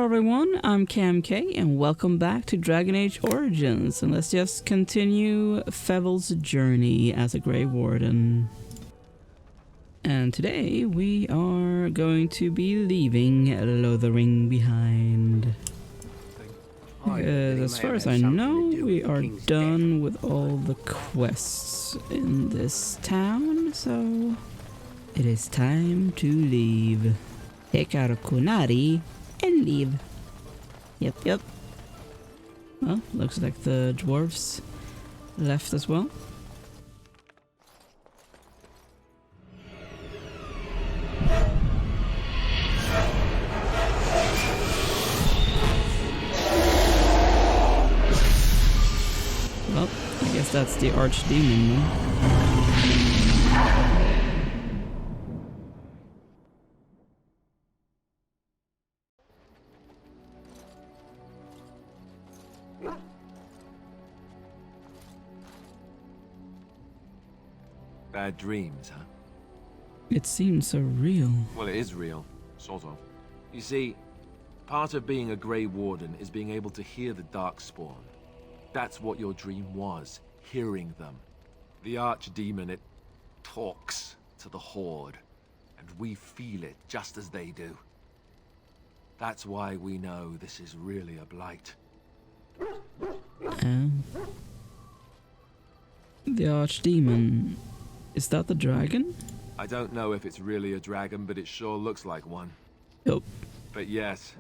everyone, I'm CamK and welcome back to Dragon Age Origins, and let's just continue Febvl's journey as a Grey Warden. And today we are going to be leaving Lothering behind. As far as I know, we are done with all the quests in this town, so it is time to leave. Take out a Qunari and leave. Yep. Well, looks like the dwarves left as well. Well, I guess that's the archdemon then. Bad dreams, huh? It seems so real. Well, it is real, sort of. You see, part of being a Grey Warden is being able to hear the Darkspawn. That's what your dream was, hearing them. The Archdemon, it talks to the Horde, and we feel it just as they do. That's why we know this is really a blight. The Archdemon, is that the dragon? I don't know if it's really a dragon, but it sure looks like one. Yup. But yes,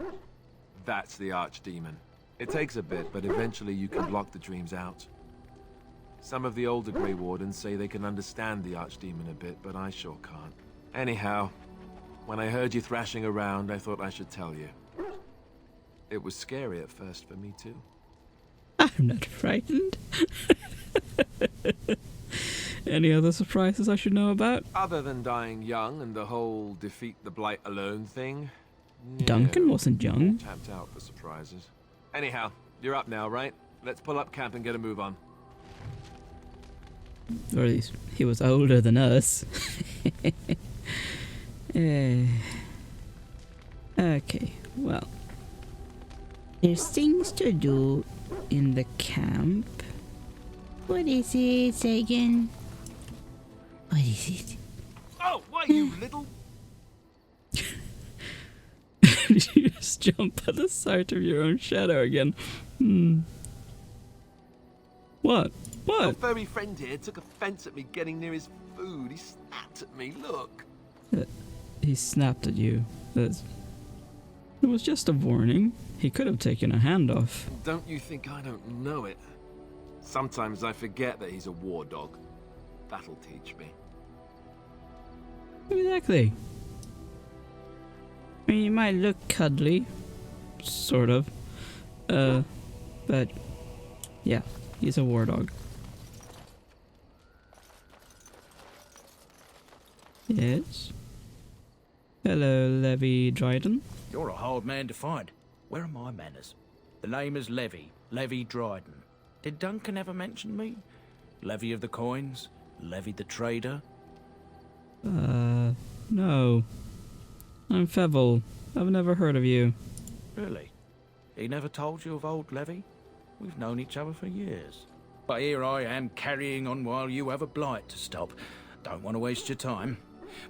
that's the Archdemon. It takes a bit, but eventually you can block the dreams out. Some of the older Grey Wardens say they can understand the Archdemon a bit, but I sure can't. Anyhow, when I heard you thrashing around, I thought I should tell you. It was scary at first for me too. I'm not frightened. Any other surprises I should know about? Other than dying young and the whole defeat the Blight alone thing. Duncan wasn't young. Tapped out for surprises. Anyhow, you're up now, right? Let's pull up camp and get a move on. Or at least he was older than us. Okay, well. There's things to do in the camp. What is it, Sagan? What is it? Oh, why you little... Did you just jump at the sight of your own shadow again? What? Your What? furry friend here took offense at me getting near his food. He snapped at me, look. He snapped at you. It was just a warning. He could have taken a hand off. Don't you think I don't know it? Sometimes I forget that he's a war dog. That'll teach me. Exactly. I mean, he might look cuddly. Sort of. But yeah, he's a war dog. Yes. Hello, Levi Dryden. You're a hard man to find. Where are my manners? The name is Levi Dryden. Did Duncan ever mention me? Levi of the Coins? Levi the Trader? No. I'm Febvl. I've never heard of you. Really? He never told you of old Levi? We've known each other for years. But here I am carrying on while you have a blight to stop. Don't want to waste your time.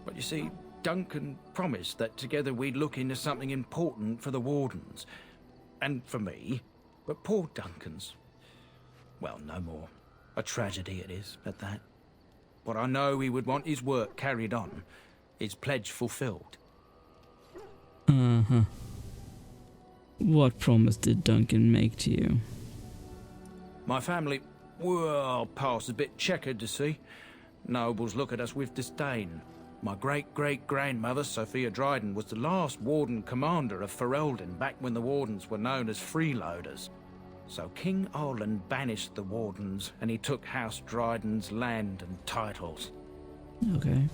But you see, Duncan promised that together we'd look into something important for the Wardens. And for me. But poor Duncan's... well, no more. A tragedy it is, at that. But I know he would want his work carried on. His pledge fulfilled. Uh-huh. What promise did Duncan make to you? My family, well, past a bit checkered to see. Nobles look at us with disdain. My great-great-grandmother, Sophia Dryden, was the last Warden Commander of Ferelden back when the Wardens were known as freeloaders. So King Olin banished the Wardens, and he took House Dryden's land and titles. Okay.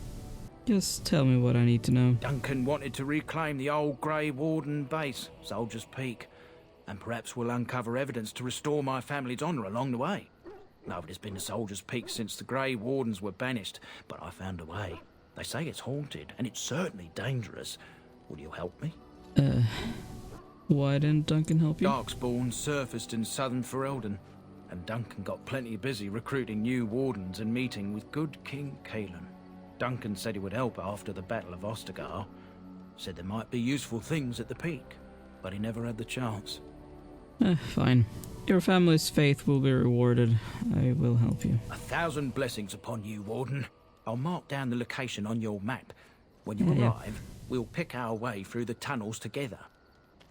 Just tell me what I need to know. Duncan wanted to reclaim the old Grey Warden base, Soldier's Peak, and perhaps we'll uncover evidence to restore my family's honour along the way. Nobody's been to Soldier's Peak since the Grey Wardens were banished, but I found a way. They say it's haunted, and it's certainly dangerous. Will you help me? Why didn't Duncan help you? Darkspawn surfaced in southern Ferelden, and Duncan got plenty busy recruiting new wardens and meeting with good King Cailan. Duncan said he would help after the Battle of Ostagar. Said there might be useful things at the peak, but he never had the chance. Fine. Your family's faith will be rewarded. I will help you. 1,000 blessings upon you, Warden. I'll mark down the location on your map. When you Yeah. arrive, we'll pick our way through the tunnels together.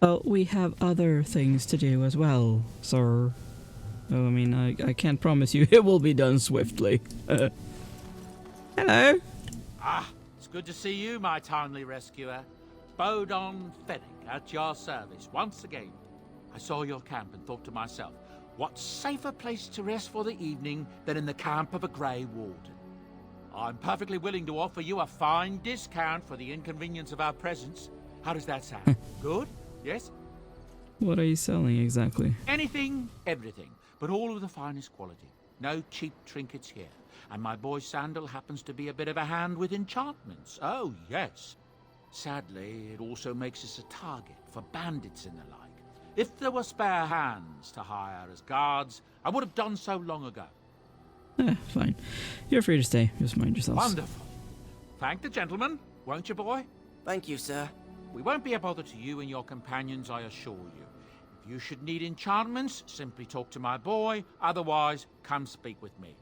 Well, we have other things to do as well, sir. Oh, I mean, I can't promise you it will be done swiftly. Hello. Ah, it's good to see you, my timely rescuer. Bodon Fennick at your service once again. I saw your camp and thought to myself, what safer place to rest for the evening than in the camp of a Grey Warden? I'm perfectly willing to offer you a fine discount for the inconvenience of our presence. How does that sound? Good? Yes? What are you selling exactly? Anything, everything, but all of the finest quality. No cheap trinkets here. And my boy Sandal happens to be a bit of a hand with enchantments. Oh, yes. Sadly, it also makes us a target for bandits and the like. If there were spare hands to hire as guards, I would have done so long ago. Fine. You're free to stay. Just mind yourselves. Wonderful. Thank the gentleman, won't you, boy? Thank you, sir. We won't be a bother to you and your companions, I assure you. If you should need enchantments, simply talk to my boy. Otherwise, come speak with me.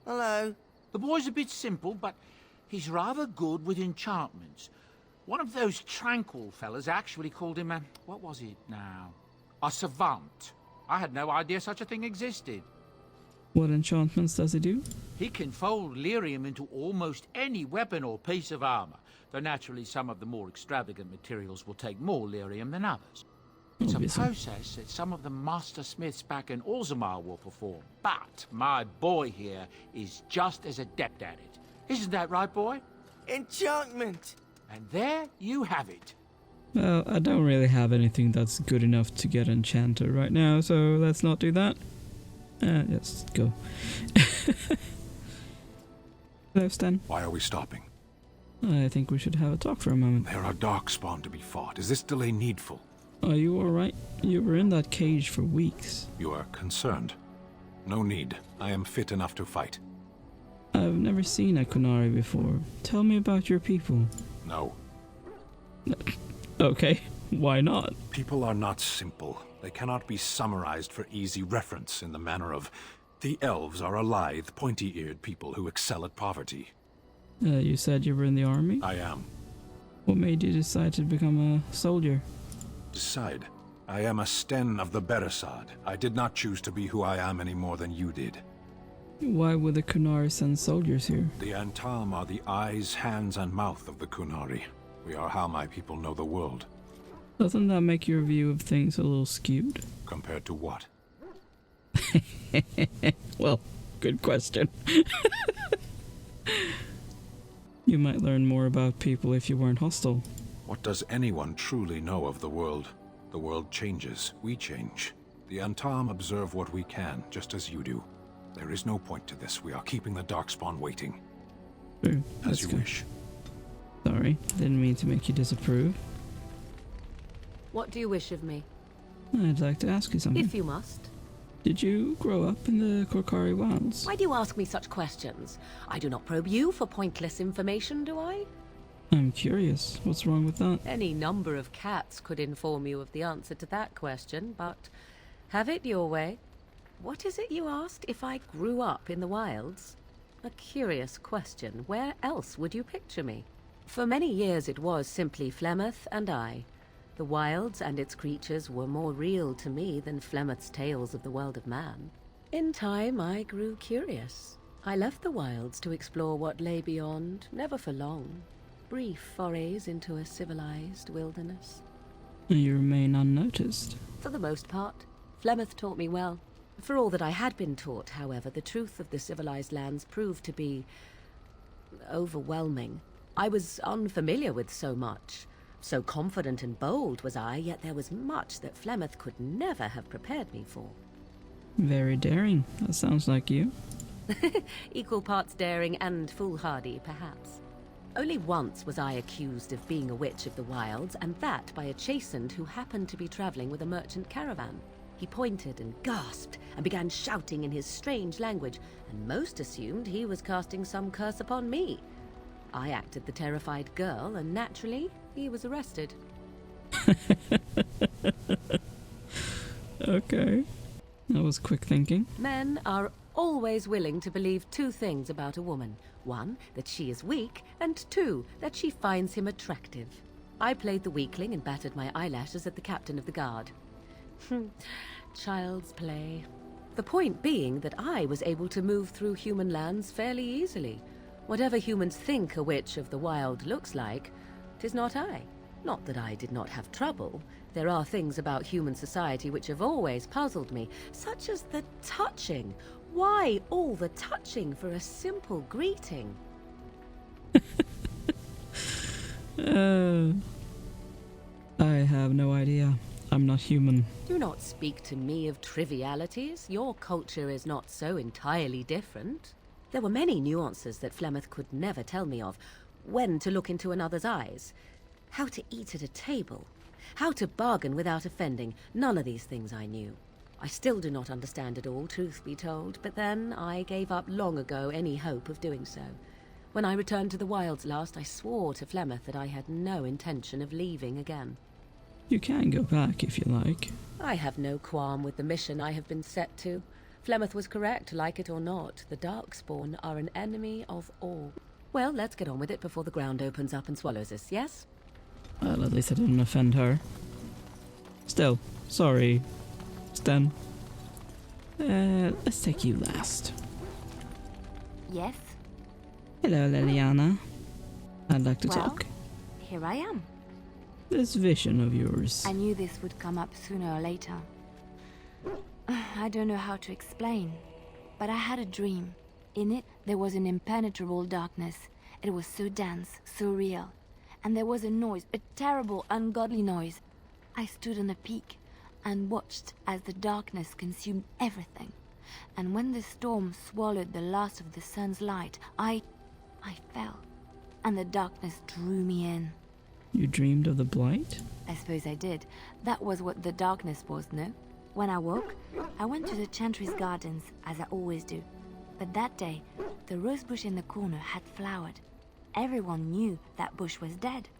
Hello. The boy's a bit simple, but he's rather good with enchantments. One of those tranquil fellas actually called him a... what was it now? A savant. I had no idea such a thing existed. What enchantments does he do? He can fold lyrium into almost any weapon or piece of armor, though naturally some of the more extravagant materials will take more lyrium than others. It's Obviously. a process that some of the master smiths back in Orzammar will perform, but my boy here is just as adept at it. Isn't that right, boy? Enchantment! And there you have it. Well, I don't really have anything that's good enough to get enchanted right now, so let's not do that. Let's go. Hello, Stan. Why are we stopping? I think we should have a talk for a moment. There are darkspawn to be fought. Is this delay needful? Are you alright? You were in that cage for weeks. You are concerned. No need. I am fit enough to fight. I've never seen a Qunari before. Tell me about your people. No. Okay, why not? People are not simple. They cannot be summarized for easy reference in the manner of... The elves are a lithe, pointy-eared people who excel at poverty. You said you were in the army? I am. What made you decide to become a soldier? Decide. I am a Sten of the Beresad. I did not choose to be who I am any more than you did. Why would the Qunari send soldiers here? The Antalm are the eyes, hands, and mouth of the Qunari. We are how my people know the world. Doesn't that make your view of things a little skewed? Compared to what? Well, good question. You might learn more about people if you weren't hostile. What does anyone truly know of the world? The world changes. We change. The Antalm observe what we can, just as you do. There is no point to this. We are keeping the Darkspawn waiting. Sure, As let's you go. wish. Sorry, didn't mean to make you disapprove. What do you wish of me? I'd like to ask you something. If you must. Did you grow up in the Korkari Wilds? Why do you ask me such questions? I do not probe you for pointless information, do I? I'm curious. What's wrong with that? Any number of cats could inform you of the answer to that question, but have it your way. What is it you asked? If I grew up in the wilds? A curious question. Where else would you picture me? For many years it was simply Flemeth and I. The wilds and its creatures were more real to me than Flemeth's tales of the world of man. In time I grew curious. I left the wilds to explore what lay beyond, never for long. Brief forays into a civilized wilderness. You remain unnoticed. For the most part, Flemeth taught me well. For all that I had been taught, however, the truth of the civilized lands proved to be overwhelming. I was unfamiliar with so much. So confident and bold was I, yet there was much that Flemeth could never have prepared me for. Very daring. That sounds like you. Equal parts daring and foolhardy, perhaps. Only once was I accused of being a witch of the wilds, and that by a chastened who happened to be traveling with a merchant caravan. He pointed and gasped and began shouting in his strange language, and most assumed he was casting some curse upon me. I acted the terrified girl, and naturally, he was arrested. Okay. That was quick thinking. Men are always willing to believe two things about a woman. One, that she is weak, and two, that she finds him attractive. I played the weakling and battered my eyelashes at the captain of the guard. Child's play. The point being that I was able to move through human lands fairly easily. Whatever humans think a witch of the wild looks like, 'tis not I. Not that I did not have trouble. There are things about human society which have always puzzled me, such as the touching. Why all the touching for a simple greeting? I have no idea. I'm not human. Do not speak to me of trivialities. Your culture is not so entirely different. There were many nuances that Flemeth could never tell me of. When to look into another's eyes. How to eat at a table. How to bargain without offending. None of these things I knew. I still do not understand it all, truth be told, but then I gave up long ago any hope of doing so. When I returned to the wilds last, I swore to Flemeth that I had no intention of leaving again. You can go back if you like. I have no qualm with the mission I have been set to. Flemeth was correct, like it or not. The Darkspawn are an enemy of all. Well, let's get on with it before the ground opens up and swallows us, yes? Well, at least I didn't offend her. Still, sorry, Sten. Let's take you last. Yes? Hello, Leliana. I'd like to Well? talk. Here I am. This vision of yours. I knew this would come up sooner or later. I don't know how to explain, but I had a dream. In it, there was an impenetrable darkness. It was so dense, so real. And there was a noise, a terrible, ungodly noise. I stood on a peak and watched as the darkness consumed everything. And when the storm swallowed the last of the sun's light, I fell. And the darkness drew me in. You dreamed of the Blight? I suppose I did. That was what the darkness was, no? When I woke, I went to the Chantry's gardens, as I always do. But that day, the rose bush in the corner had flowered. Everyone knew that bush was dead.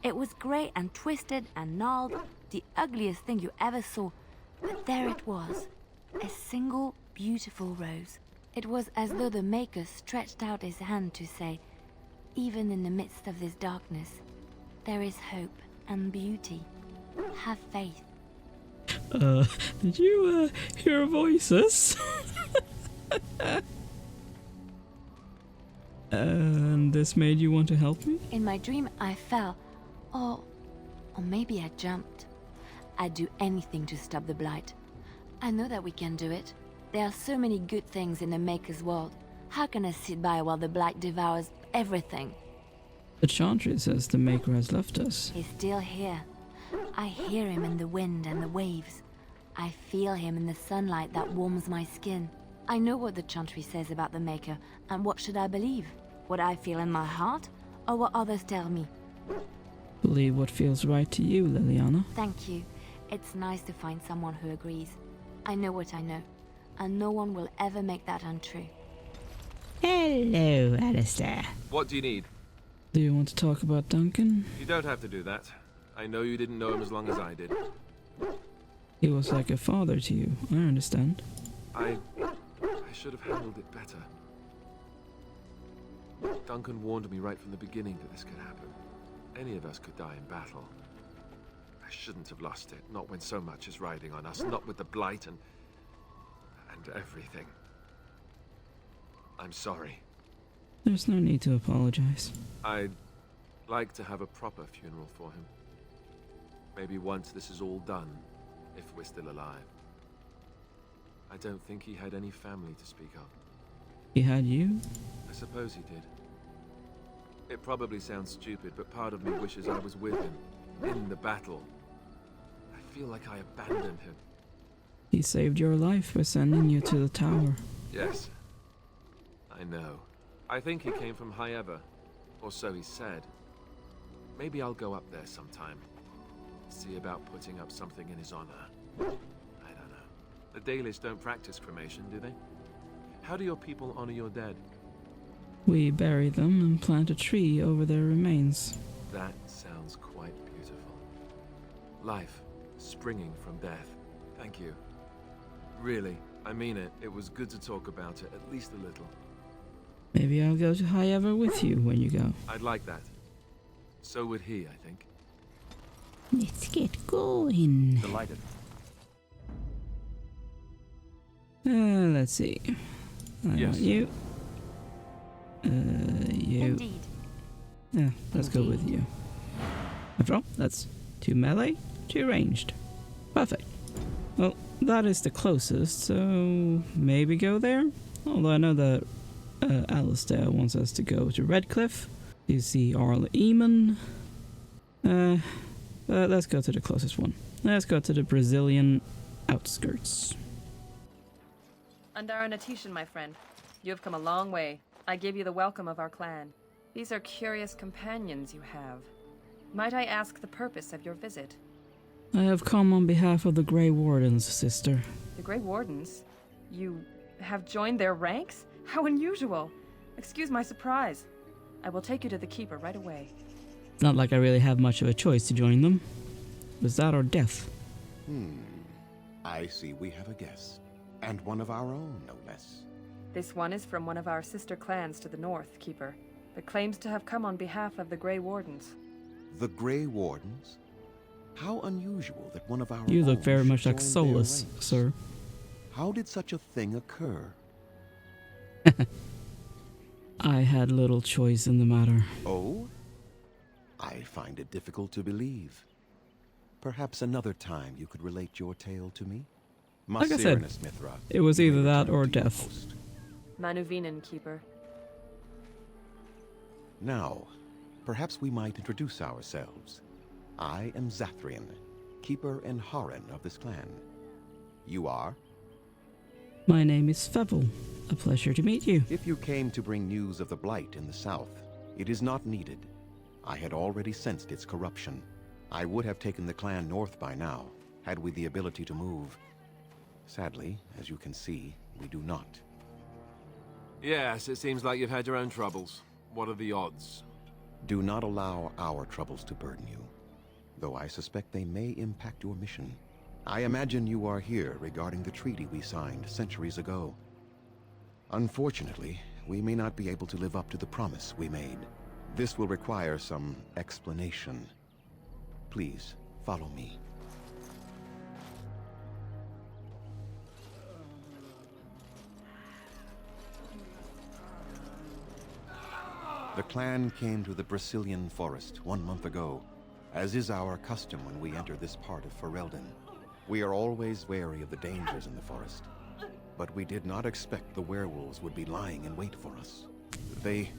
It was grey and twisted and gnarled, the ugliest thing you ever saw. But there it was, a single beautiful rose. It was as though the Maker stretched out his hand to say, even in the midst of this darkness, there is hope and beauty. Have faith. Did you, hear voices? And this made you want to help me? In my dream, I fell. Or maybe I jumped. I'd do anything to stop the Blight. I know that we can do it. There are so many good things in the Maker's world. How can I sit by while the Blight devours everything? The Chantry says the Maker has left us. He's still here. I hear him in the wind and the waves. I feel him in the sunlight that warms my skin. I know what the Chantry says about the Maker, and what should I believe? What I feel in my heart, or what others tell me? Believe what feels right to you, Leliana. Thank you. It's nice to find someone who agrees. I know what I know, and no one will ever make that untrue. Hello, Alistair. What do you need? Do you want to talk about Duncan? You don't have to do that. I know you didn't know him as long as I did. He was like a father to you, I understand. I should have handled it better. Duncan warned me right from the beginning that this could happen. Any of us could die in battle. I shouldn't have lost it, not when so much is riding on us, not with the Blight and everything. I'm sorry. There's no need to apologize. I'd like to have a proper funeral for him. Maybe once this is all done, if we're still alive. I don't think he had any family to speak of. He had you? I suppose he did. It probably sounds stupid, but part of me wishes I was with him, in the battle. I feel like I abandoned him. He saved your life by sending you to the tower. Yes. I know. I think he came from High Ever, Or so he said. Maybe I'll go up there sometime. See about putting up something in his honor. I don't know. The Dalish don't practice cremation, do they? How do your people honor your dead? We bury them and plant a tree over their remains. That sounds quite beautiful. Life springing from death. Thank you. Really, I mean it. It was good to talk about it, at least a little. Maybe I'll go to Highever with you when you go. I'd like that. So would he, I think. Let's get going. Delighted. Let's see. I Yes. want you. You. Indeed. Yeah, let's go with you. After all, that's 2 melee, 2 ranged. Perfect. Well, that is the closest, so maybe go there? Although I know that Alistair wants us to go to Redcliffe. You see Arl Eamon. But let's go to the closest one. Let's go to the Brazilian outskirts. Andara Natishan, my friend. You have come a long way. I give you the welcome of our clan. These are curious companions you have. Might I ask the purpose of your visit? I have come on behalf of the Grey Wardens, sister. The Grey Wardens? You have joined their ranks? How unusual! Excuse my surprise. I will take you to the Keeper right away. It's not like I really have much of a choice to join them. Was that or death? I see we have a guest. And one of our own, no less. This one is from one of our sister clans to the north, Keeper, but claims to have come on behalf of the Grey Wardens. The Grey Wardens? How unusual that one of our You look own very should much like join their Solus, ranks. sir. How did such a thing occur? I had little choice in the matter. Oh? I find it difficult to believe. Perhaps another time you could relate your tale to me? Like I said, Macerenus Mithra, it was you may either that return or to your death. post. Manuvinen, Keeper. Now, perhaps we might introduce ourselves. I am Zathrian, Keeper and Haran of this clan. You are? My name is Fevel. A pleasure to meet you. If you came to bring news of the Blight in the south, it is not needed. I had already sensed its corruption. I would have taken the clan north by now, had we the ability to move. Sadly, as you can see, we do not. Yes, it seems like you've had your own troubles. What are the odds? Do not allow our troubles to burden you, though I suspect they may impact your mission. I imagine you are here regarding the treaty we signed centuries ago. Unfortunately, we may not be able to live up to the promise we made. This will require some explanation. Please, follow me. The clan came to the Brazilian forest 1 month ago, as is our custom when we enter this part of Ferelden. We are always wary of the dangers in the forest, but we did not expect the werewolves would be lying in wait for us. They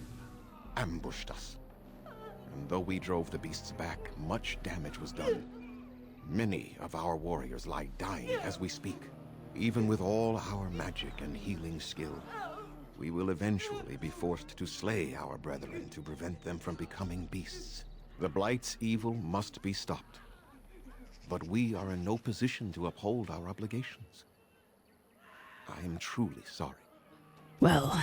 ambushed us, and though we drove the beasts back, much damage was done. Many of our warriors lie dying as we speak. Even with all our magic and healing skill, we will eventually be forced to slay our brethren to prevent them from becoming beasts. The Blight's evil must be stopped, but we are in no position to uphold our obligations. I am truly sorry. Well,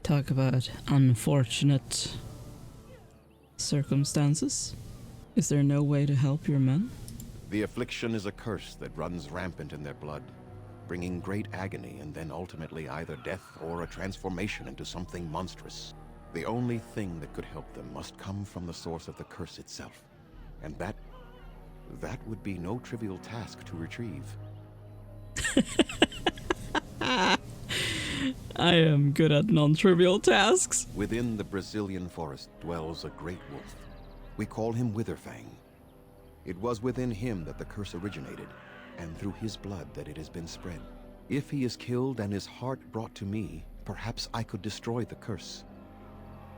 talk about unfortunate circumstances. Is there no way to help your men? The affliction is a curse that runs rampant in their blood, bringing great agony and then ultimately either death or a transformation into something monstrous. The only thing that could help them must come from the source of the curse itself. And that would be no trivial task to retrieve. I am good at non-trivial tasks. Within the Brazilian forest dwells a great wolf. We call him Witherfang. It was within him that the curse originated, and through his blood that it has been spread. If he is killed and his heart brought to me, perhaps I could destroy the curse.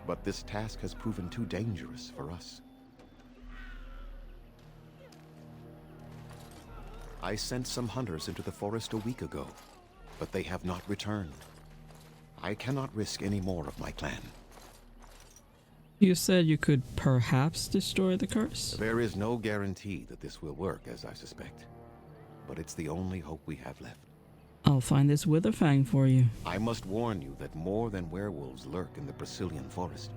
But this task has proven too dangerous for us. I sent some hunters into the forest a week ago, but they have not returned. I cannot risk any more of my clan. You said you could perhaps destroy the curse? There is no guarantee that this will work, as I suspect. But it's the only hope we have left. I'll find this Witherfang for you. I must warn you that more than werewolves lurk in the Brazilian forest.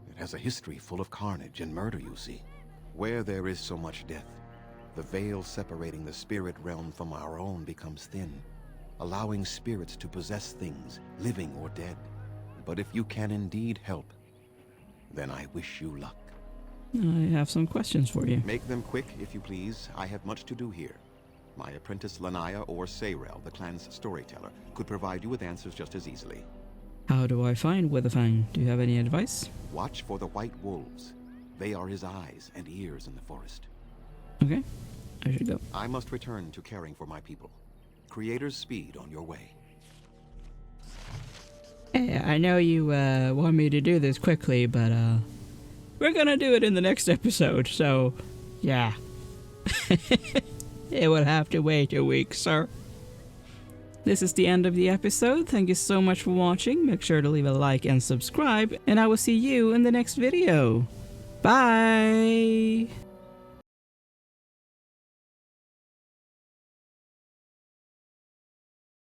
It has a history full of carnage and murder, you see. Where there is so much death, the veil separating the spirit realm from our own becomes thin, allowing spirits to possess things, living or dead. But if you can indeed help, then I wish you luck. I have some questions for you. Make them quick, if you please. I have much to do here. My apprentice Lanaya or Sayrel, the clan's storyteller, could provide you with answers just as easily. How do I find Witherfang? Do you have any advice? Watch for the white wolves. They are his eyes and ears in the forest. Okay, I should go. I must return to caring for my people. Creator's speed on your way. Hey, I know you want me to do this quickly, but we're gonna do it in the next episode, so yeah. It will have to wait a week, sir. This is the end of the episode. Thank you so much for watching. Make sure to leave a like and subscribe, and I will see you in the next video. Bye!